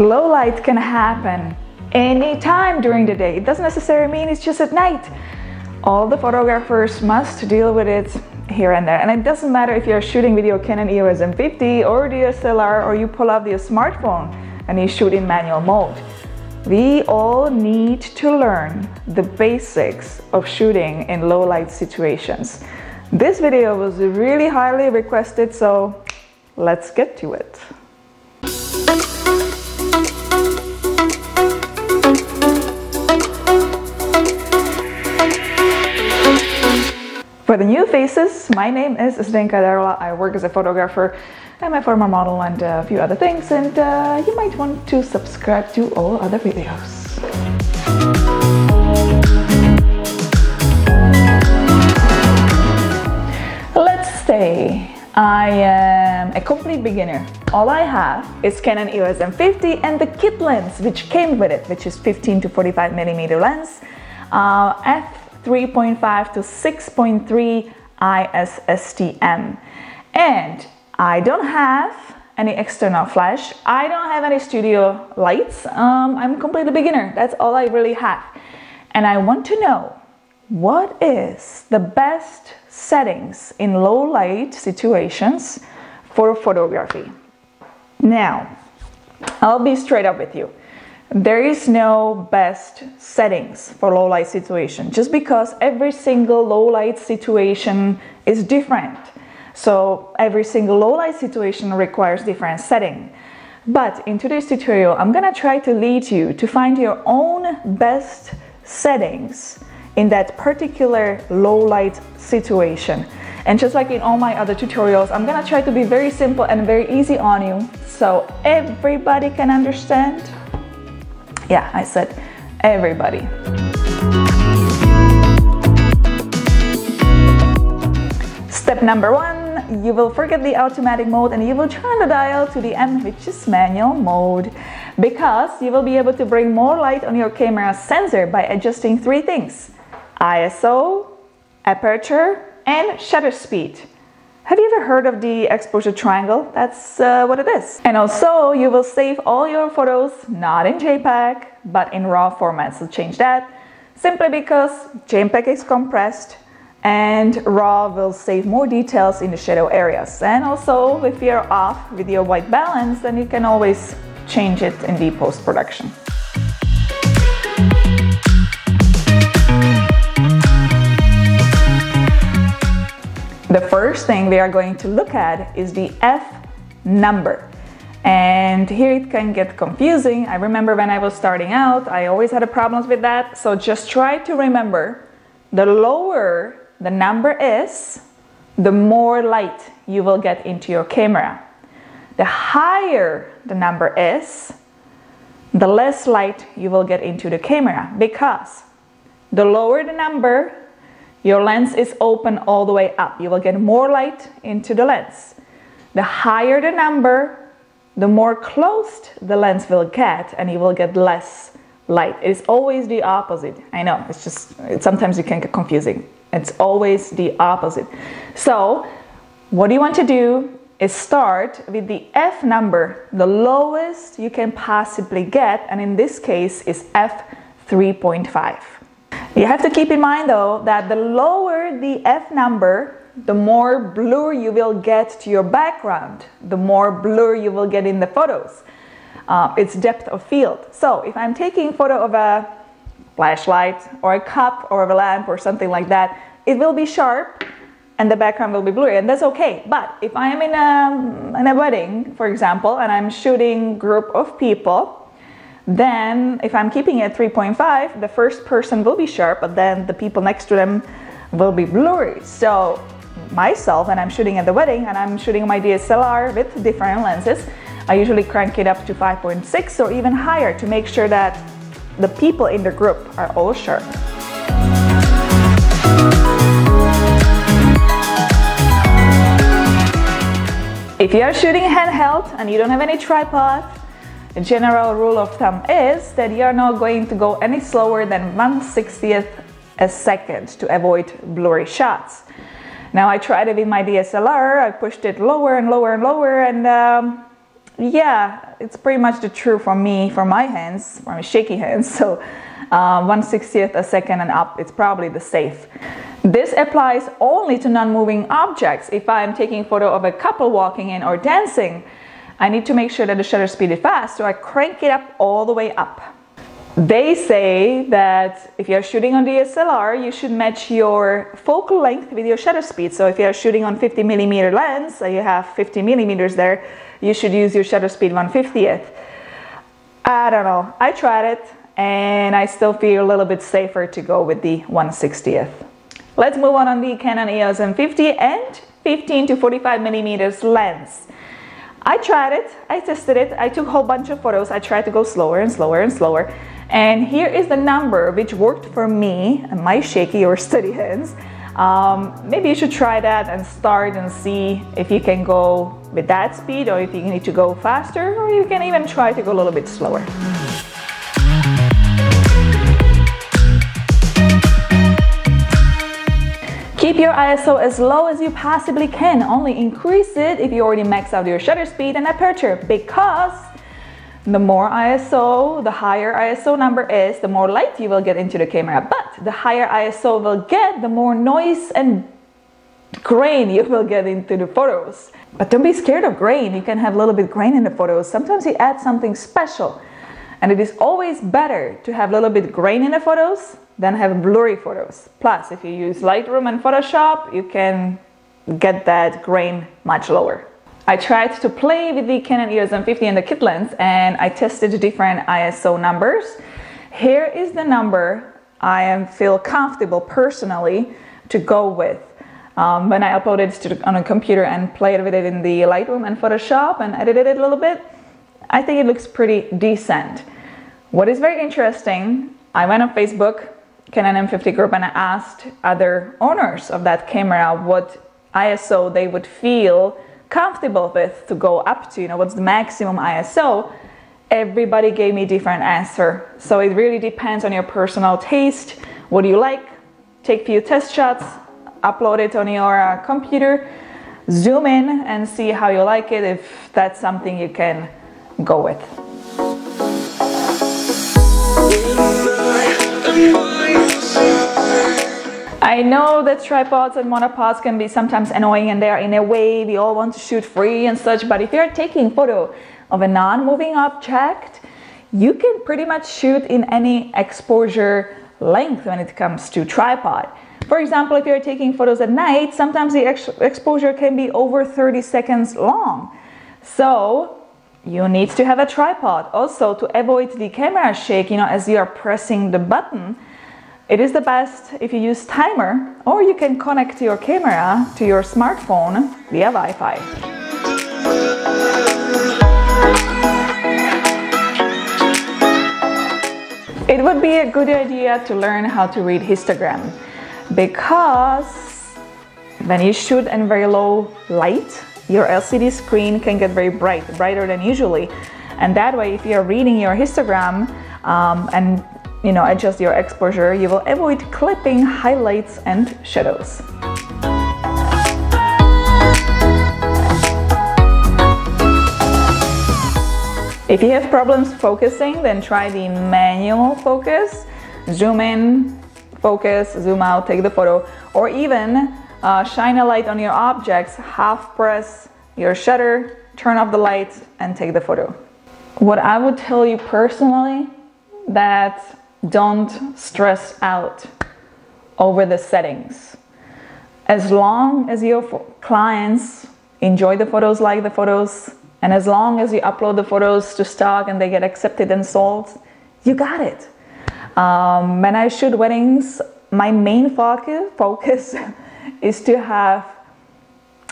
Low light can happen anytime during the day. It doesn't necessarily mean it's just at night. All the photographers must deal with it here and there. And it doesn't matter if you're shooting with your Canon EOS M50 or DSLR, or you pull out your smartphone and you shoot in manual mode. We all need to learn the basics of shooting in low light situations. This video was really highly requested, so let's get to it. For the new faces, my name is Zdenka Darula. I work as a photographer. I'm a former model and a few other things, and you might want to subscribe to all other videos. Let's say I am a complete beginner. All I have is Canon EOS M50 and the kit lens which came with it, which is 15 to 45mm lens, f3.5 to 6.3 ISSTM, and I don't have any external flash. I don't have any studio lights. I'm completely beginner. That's all I really have, and I want to know what is the best settings in low light situations for photography. Now, I'll be straight up with you. There is no best settings for low light situation, just because every single low light situation is different. So every single low light situation requires different setting. But in today's tutorial, I'm gonna try to lead you to find your own best settings in that particular low light situation. And just like in all my other tutorials, I'm gonna try to be very simple and very easy on you so everybody can understand. Yeah, I said everybody. Step number one, you will forget the automatic mode and you will turn the dial to the M, which is manual mode, because you will be able to bring more light on your camera sensor by adjusting three things: ISO, aperture, and shutter speed. Have you ever heard of the exposure triangle? That's what it is. And also, you will save all your photos not in JPEG, but in RAW format. So change that, simply because JPEG is compressed and RAW will save more details in the shadow areas. And also, if you're off with your white balance, then you can always change it in the post-production. The first thing we are going to look at is the F number. And here it can get confusing. I remember when I was starting out, I always had problems with that. So just try to remember, the lower the number is, the more light you will get into your camera. The higher the number is, the less light you will get into the camera, because the lower the number, your lens is open all the way up. You will get more light into the lens. The higher the number, the more closed the lens will get, and you will get less light. It's always the opposite. I know, sometimes it can get confusing. It's always the opposite. So what you want to do is start with the F number, the lowest you can possibly get, and in this case is f3.5. You have to keep in mind though that the lower the F number, the more blur you will get to your background, the more blur you will get in the photos. It's depth of field. So if I'm taking a photo of a flashlight or a cup or a lamp or something like that, it will be sharp and the background will be blurry, and that's okay. But if I am in a wedding, for example, and I'm shooting a group of people, then if I'm keeping it 3.5, the first person will be sharp, but then the people next to them will be blurry. So myself, when I'm shooting at the wedding and I'm shooting my DSLR with different lenses, I usually crank it up to 5.6 or even higher to make sure that the people in the group are all sharp. If you are shooting handheld and you don't have any tripod, the general rule of thumb is that you are not going to go any slower than 1/60th a second to avoid blurry shots. Now I tried it with my DSLR, I pushed it lower and lower and lower, and yeah, it's pretty much the truth for me, for my hands, for my shaky hands. So 1/60th a second and up, it's probably the safe. This applies only to non-moving objects. If I'm taking a photo of a couple walking in or dancing, I need to make sure that the shutter speed is fast, so I crank it up all the way up. They say that if you're shooting on DSLR, you should match your focal length with your shutter speed. So if you're shooting on 50mm lens, so you have 50mm there, you should use your shutter speed 1/50th. I don't know, I tried it and I still feel a little bit safer to go with the 1/60th. Let's move on the Canon EOS M50 and 15 to 45mm lens. I tried it, I tested it, I took a whole bunch of photos, I tried to go slower and slower and slower. And here is the number which worked for me and my shaky or steady hands. Maybe you should try that and start and see if you can go with that speed, or if you need to go faster, or you can even try to go a little bit slower. Keep your ISO as low as you possibly can. Only increase it if you already max out your shutter speed and aperture, because the more ISO, the higher ISO number is, the more light you will get into the camera. But the higher ISO will get, the more noise and grain you will get into the photos. But don't be scared of grain. You can have a little bit grain in the photos. Sometimes you add something special. And it is always better to have a little bit grain in the photos than have blurry photos. Plus, if you use Lightroom and Photoshop, you can get that grain much lower. I tried to play with the Canon EOS M50 and the kit lens, and I tested different ISO numbers. Here is the number I feel comfortable personally to go with. When I uploaded it on a computer and played with it in the Lightroom and Photoshop and edited it a little bit, I think it looks pretty decent. What is very interesting, I went on Facebook, Canon M50 group, and I asked other owners of that camera what ISO they would feel comfortable with to go up to, what's the maximum ISO. Everybody gave me different answer. So it really depends on your personal taste. What do you like? Take a few test shots, upload it on your computer, zoom in and see how you like it, if that's something you can go with. I know that tripods and monopods can be sometimes annoying and they are in a way, we all want to shoot free and such, but if you're taking photo of a non-moving object, you can pretty much shoot in any exposure length when it comes to tripod. For example, if you're taking photos at night, sometimes the exposure can be over 30 seconds long. So you need to have a tripod. Also, to avoid the camera shake, as you are pressing the button, it is the best if you use timer, or you can connect your camera to your smartphone via Wi-Fi. It would be a good idea to learn how to read histogram, because when you shoot in very low light, your LCD screen can get very bright, brighter than usually. And that way, if you're reading your histogram and adjust your exposure, you will avoid clipping highlights and shadows. If you have problems focusing, then try the manual focus. Zoom in, focus, zoom out, take the photo, or even shine a light on your objects, half press your shutter, turn off the lights and take the photo. What I would tell you personally, that don't stress out over the settings. As long as your clients enjoy the photos, like the photos, and as long as you upload the photos to stock and they get accepted and sold, you got it. When I shoot weddings, my main focus is to have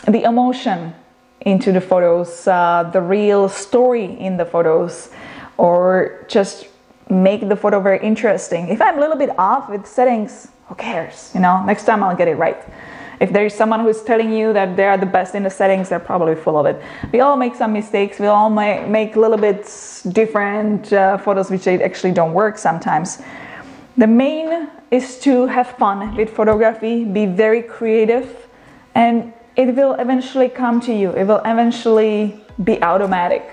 the emotion into the photos, the real story in the photos, or just make the photo very interesting. If I'm a little bit off with settings, who cares? Next time I'll get it right. If there's someone who's telling you that they are the best in the settings, they're probably full of it. We all make some mistakes. We all make a little bit different photos which actually don't work sometimes. The main is to have fun with photography, be very creative, and it will eventually come to you. It will eventually be automatic.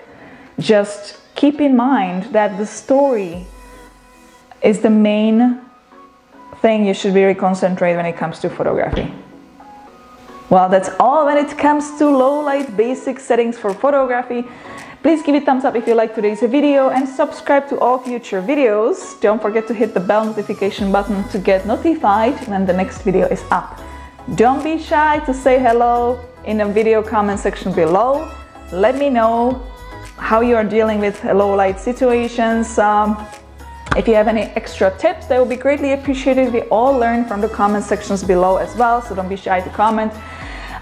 just keep in mind that the story is the main thing you should really concentrate when it comes to photography. Well, that's all when it comes to low light basic settings for photography. Please give it a thumbs up if you liked today's video and subscribe to all future videos. Don't forget to hit the bell notification button to get notified when the next video is up. Don't be shy to say hello in the video comment section below. Let me know how you are dealing with low light situations. If you have any extra tips, that would be greatly appreciated. We all learn from the comment sections below as well, so don't be shy to comment.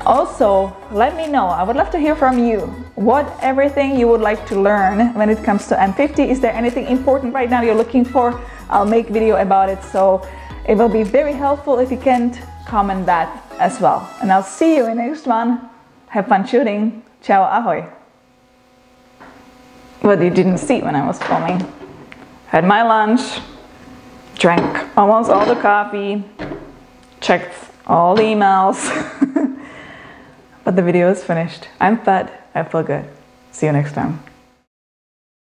Also, let me know, I would love to hear from you. What everything you would like to learn when it comes to M50? Is there anything important right now you're looking for? I'll make video about it, so it will be very helpful if you can comment that as well. And I'll see you in the next one. Have fun shooting. Ciao, ahoy. What you didn't see when I was filming. Had my lunch, drank almost all the coffee, checked all the emails, but the video is finished. I'm fed, I feel good. See you next time.